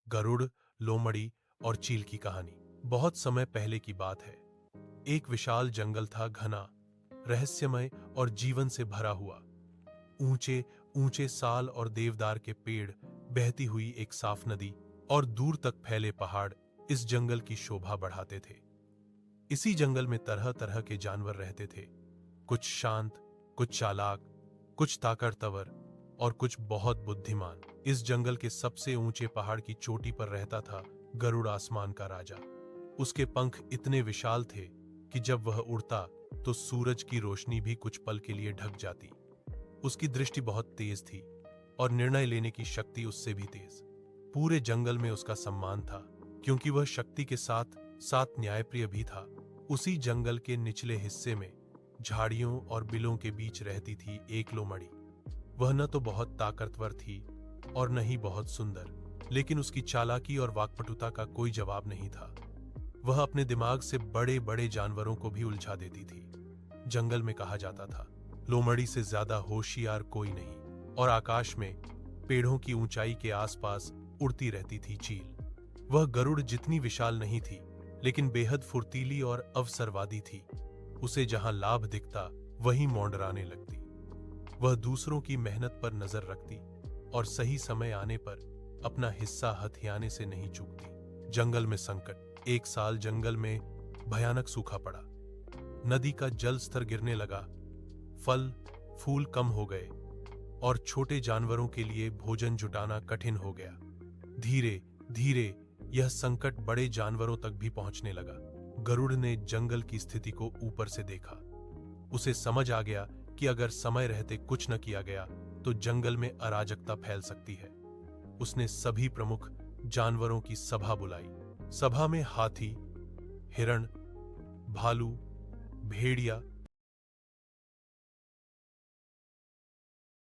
गरुड़, लोमड़ी और चील की कहानी। बहुत समय पहले की बात है। एक विशाल जंगल था, घना, रहस्यमय और जीवन से भरा हुआ। ऊंचे ऊंचे साल और देवदार के पेड़, बहती हुई एक साफ नदी और दूर तक फैले पहाड़ इस जंगल की शोभा बढ़ाते थे। इसी जंगल में तरह तरह के जानवर रहते थे, कुछ शांत, कुछ चालाक, कुछ ताकतवर और कुछ बहुत बुद्धिमान। इस जंगल के सबसे ऊंचे पहाड़ की चोटी पर रहता था गरुड़, आसमान का राजा। उसके पंख इतने विशाल थे कि जब वह उड़ता तो सूरज की रोशनी भी कुछ पल के लिए ढक जाती। उसकी दृष्टि बहुत तेज थी और निर्णय लेने की शक्ति उससे भी तेज। पूरे जंगल में उसका सम्मान था, क्योंकि वह शक्ति के साथ साथ न्यायप्रिय भी था। उसी जंगल के निचले हिस्से में झाड़ियों और बिलों के बीच रहती थी एक लोमड़ी। वह न तो बहुत ताकतवर थी और न ही बहुत सुंदर, लेकिन उसकी चालाकी और वाक्पटुता का कोई जवाब नहीं था। वह अपने दिमाग से बड़े बड़े जानवरों को भी उलझा देती थी। जंगल में कहा जाता था, लोमड़ी से ज्यादा होशियार कोई नहीं। और आकाश में पेड़ों की ऊंचाई के आसपास उड़ती रहती थी चील। वह गरुड़ जितनी विशाल नहीं थी, लेकिन बेहद फुर्तीली और अवसरवादी थी। उसे जहां लाभ दिखता वहीं मौंडराने लगती। वह दूसरों की मेहनत पर नजर रखती और सही समय आने पर अपना हिस्सा हथियाने से नहीं चूकती। जंगल में संकट। एक साल जंगल में भयानक सूखा पड़ा। नदी का जल स्तर गिरने लगा, फल फूल कम हो गए और छोटे जानवरों के लिए भोजन जुटाना कठिन हो गया। धीरे धीरे यह संकट बड़े जानवरों तक भी पहुंचने लगा। गरुड़ ने जंगल की स्थिति को ऊपर से देखा। उसे समझ आ गया कि अगर समय रहते कुछ न किया गया तो जंगल में अराजकता फैल सकती है। उसने सभी प्रमुख जानवरों की सभा बुलाई। सभा में हाथी, हिरण, भालू, भेड़िया